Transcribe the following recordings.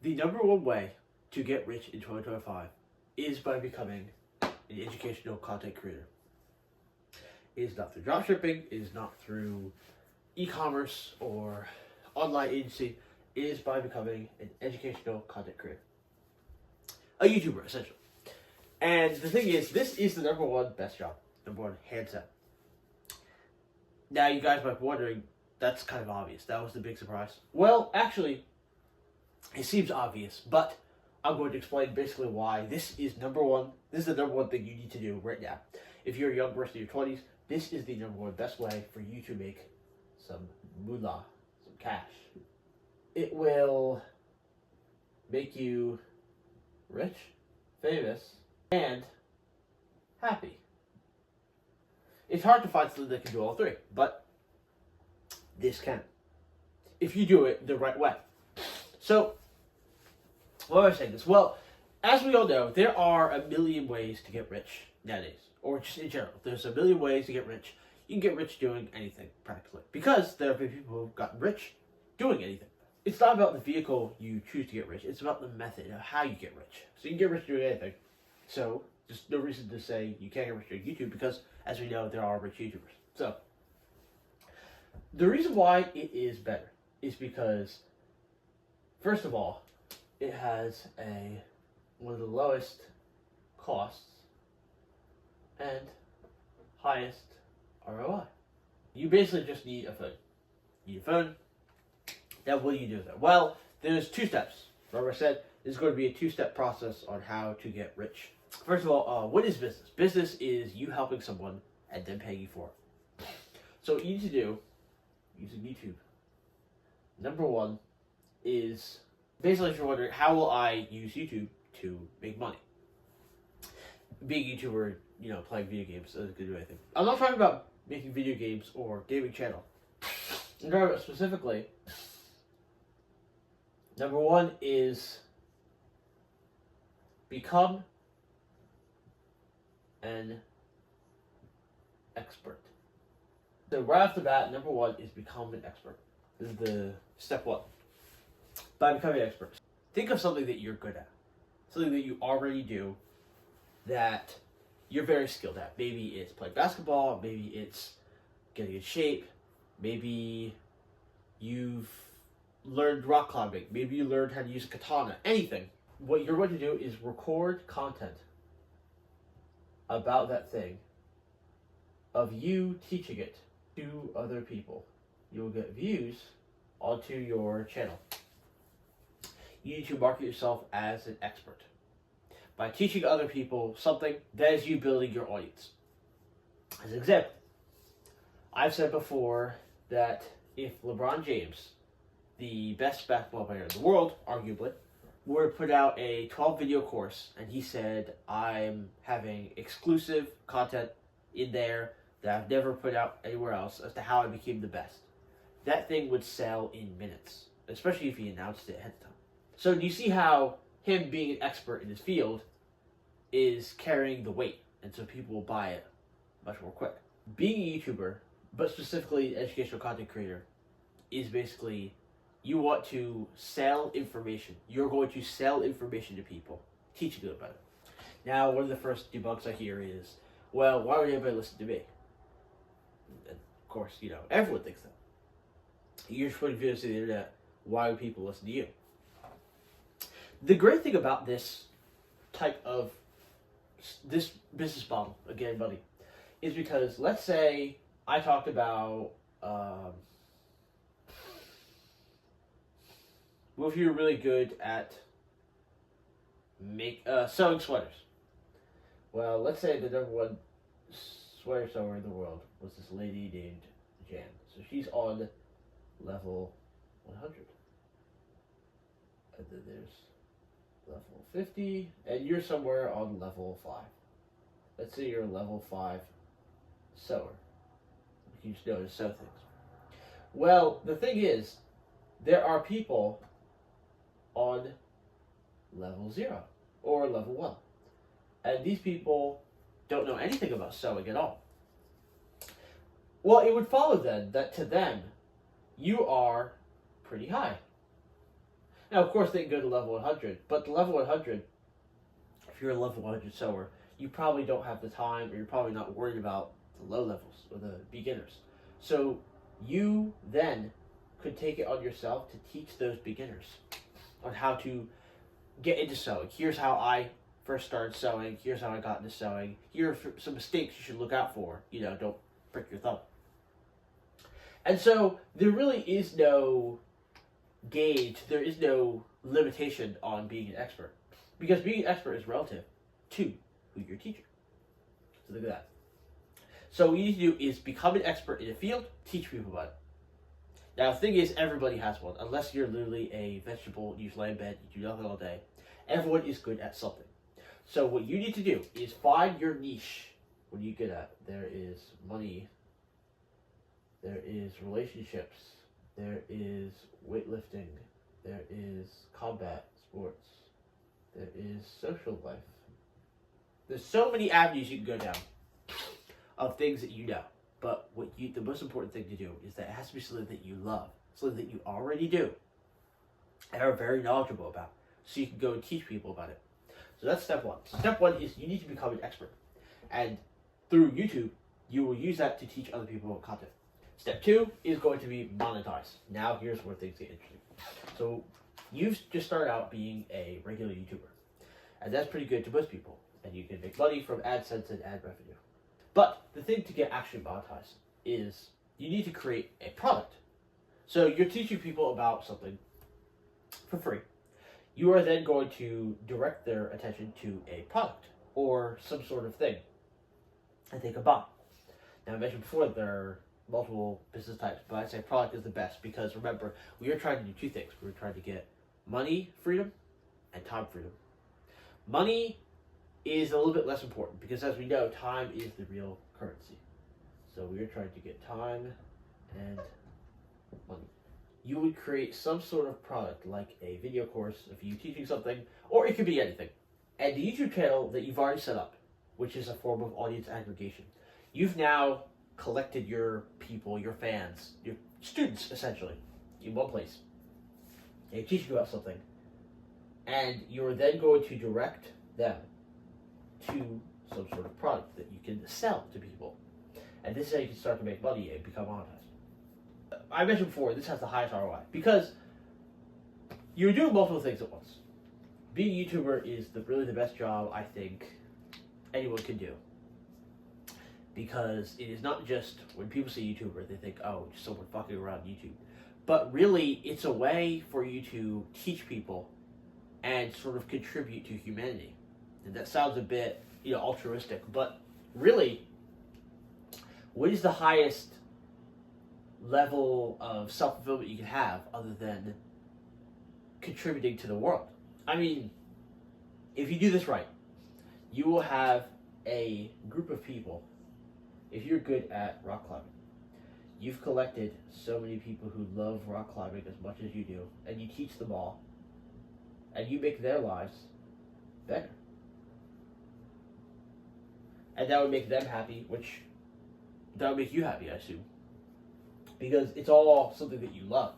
The number one way to get rich in 2025 is by becoming an educational content creator. It is not through dropshipping, it is not through e-commerce or online agency. It is by becoming an educational content creator. A YouTuber, essentially. And the thing is, this is the number one best job. Number one, hands down. Now, you guys might be wondering, that's kind of obvious. That was the big surprise. Well, actually, it seems obvious, but I'm going to explain basically why this is number one. This is the number one thing you need to do right now. If you're a young person in your 20s, this is the number one best way for you to make some moolah, some cash. It will make you rich, famous, and happy. It's hard to find something that can do all three, but this can, if you do it the right way. So, why am I saying this? Well, as we all know, there are a million ways to get rich nowadays, or just in general. There's a million ways to get rich. You can get rich doing anything, practically, because there have been people who've gotten rich doing anything. It's not about the vehicle you choose to get rich. It's about the method of how you get rich. So you can get rich doing anything. So there's no reason to say you can't get rich doing YouTube because, as we know, there are rich YouTubers. So the reason why it is better is because, first of all, it has one of the lowest costs and highest ROI. You basically just need a phone. You need a phone. Now, what do you do with it? Well, there's two steps. Remember I said this is going to be a two-step process on how to get rich. First of all, what is business? Business is you helping someone and then paying you for it. So what you need to do, using YouTube, number one is, basically if you're wondering, how will I use YouTube to make money? Being a YouTuber, playing video games doesn't do anything. I'm not talking about making video games or gaming channel. I'm talking about specifically, number one is become an expert. So right off the bat, number one is become an expert. This is the step one. By becoming an expert, think of something that you're good at. Something that you already do that you're very skilled at. Maybe it's playing basketball, maybe it's getting in shape, maybe you've learned rock climbing, maybe you learned how to use a katana, anything. What you're going to do is record content about that thing, of you teaching it to other people. You'll get views onto your channel. You need to market yourself as an expert. By teaching other people something, that is you building your audience. As an example, I've said before that if LeBron James, the best basketball player in the world, arguably, were to put out a 12-video course, and he said, I'm having exclusive content in there that I've never put out anywhere else as to how I became the best, that thing would sell in minutes, especially if he announced it ahead of time. So do you see how him being an expert in his field is carrying the weight, and so people will buy it much more quick? Being a YouTuber, but specifically an educational content creator, is basically you want to sell information. You're going to sell information to people, teaching them about it. Now, one of the first debunks I hear is, well, why would anybody listen to me? And of course, everyone thinks that. You're just putting videos to the internet. Why would people listen to you? The great thing about this business model, again, buddy, is because let's say I talked about, well, if you're really good at sewing sweaters. Well, let's say the number one sweater sewer in the world was this lady named Jan. So she's on level 100. And then there's level 50, and you're somewhere on level 5. Let's say you're a level 5 sewer. You just know how to sew things. Well, the thing is, there are people on level 0 or level 1. And these people don't know anything about sewing at all. Well, it would follow then that to them, you are pretty high. Now, of course, they can go to level 100, but the level 100, if you're a level 100 sewer, you probably don't have the time, or you're probably not worried about the low levels or the beginners. So you then could take it on yourself to teach those beginners on how to get into sewing. Here's how I first started sewing. Here's how I got into sewing. Here are some mistakes you should look out for. Don't prick your thumb. And so there really is no gauge, there is no limitation on being an expert. Because being an expert is relative to who you're teaching. So look at that. So what you need to do is become an expert in a field, teach people about it. Now the thing is, everybody has one. Unless you're literally a vegetable, you just lay in bed, you do nothing all day. Everyone is good at something. So what you need to do is find your niche. What are you good at? There is money. There is relationships. There is weightlifting. There is combat sports. There is social life. There's so many avenues you can go down of things that you know. But the most important thing to do is that it has to be something that you love, something that you already do and are very knowledgeable about, so you can go and teach people about it. So that's step one. Step one is you need to become an expert. And through YouTube, you will use that to teach other people content. Step two is going to be monetize. Now here's where things get interesting. So you've just started out being a regular YouTuber. And that's pretty good to most people. And you can make money from AdSense and ad revenue. But the thing to get actually monetized is you need to create a product. So you're teaching people about something for free. You are then going to direct their attention to a product or some sort of thing that they can buy. Now I mentioned before there are multiple business types, but I'd say product is the best because remember, we are trying to do two things. We're trying to get money freedom and time freedom. Money is a little bit less important because, as we know, time is the real currency. So we are trying to get time and money. You would create some sort of product like a video course of you teaching something, or it could be anything. And the YouTube channel that you've already set up, which is a form of audience aggregation, you've now collected your people, your fans, your students, essentially, in one place. They teach you about something, and you're then going to direct them to some sort of product that you can sell to people. And this is how you can start to make money and become monetized. I mentioned before, this has the highest ROI because you're doing multiple things at once. Being a YouTuber is really the best job I think anyone can do. Because it is not just, when people say YouTuber, they think, oh, just someone fucking around YouTube. But really, it's a way for you to teach people and sort of contribute to humanity. And that sounds a bit, altruistic, but really, what is the highest level of self-fulfillment you can have other than contributing to the world? I mean, if you do this right, you will have a group of people. If you're good at rock climbing, you've collected so many people who love rock climbing as much as you do, and you teach them all, and you make their lives better. And that would make them happy, which that would make you happy, I assume. Because it's all something that you love.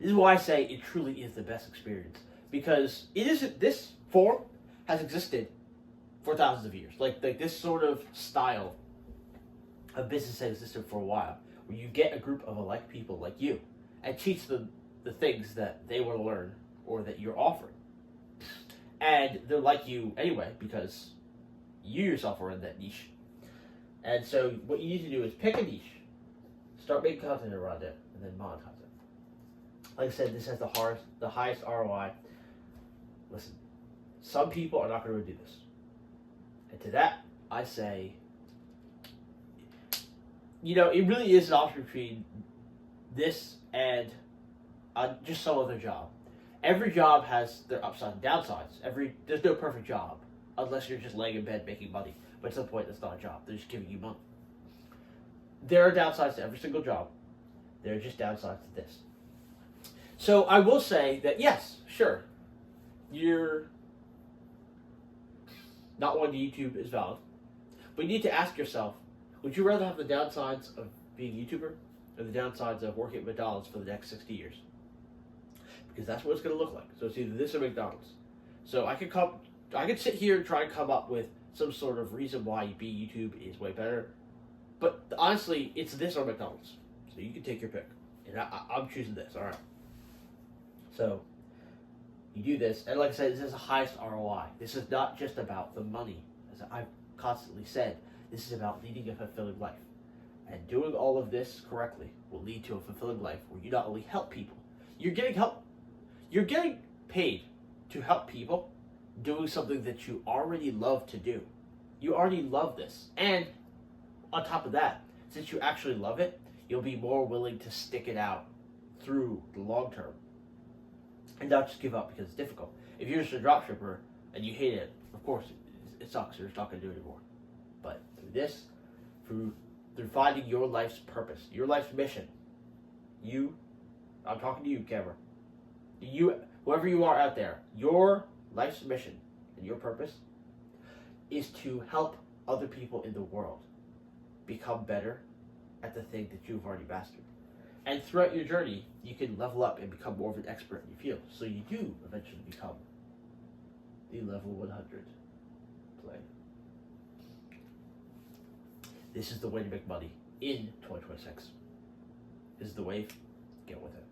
This is why I say it truly is the best experience. Because this form has existed for thousands of years. Like this sort of style of business has existed for a while, where you get a group of alike people like you and teach them the things that they want to learn or that you're offering. And they're like you anyway because you yourself are in that niche. And so what you need to do is pick a niche, start making content around it, and then monetize it. Like I said, this has the highest ROI. Listen, some people are not going to do this. And to that, I say, it really is an option between this and just some other job. Every job has their upsides and downsides. There's no perfect job, unless you're just laying in bed making money. But at some point, that's not a job. They're just giving you money. There are downsides to every single job. There are just downsides to this. So I will say that, yes, sure, you're not wanting to YouTube is valid. But you need to ask yourself, would you rather have the downsides of being a YouTuber or the downsides of working at McDonald's for the next 60 years? because that's what it's going to look like. So it's either this or McDonald's. So I could sit here and try and come up with some sort of reason why YouTube is way better, but honestly, it's this or McDonald's. So you can take your pick, and I'm choosing this. All right. So you do this, and like I said, this is the highest ROI. This is not just about the money, as I've constantly said. This is about leading a fulfilling life, and doing all of this correctly will lead to a fulfilling life where you not only help people, you're getting help. You're getting paid to help people doing something that you already love to do. You already love this. And on top of that, since you actually love it, you'll be more willing to stick it out through the long term and not just give up because it's difficult. If you're just a dropshipper and you hate it, of course, it sucks. You're just not going to do it anymore. But through this, through finding your life's purpose, your life's mission, I'm talking to you, Cameron. Whoever you are out there, your life's mission and your purpose is to help other people in the world become better at the thing that you've already mastered. And throughout your journey, you can level up and become more of an expert in your field. So you do eventually become the level 100 player. This is the way to make money in 2026. This is the wave. Get with it.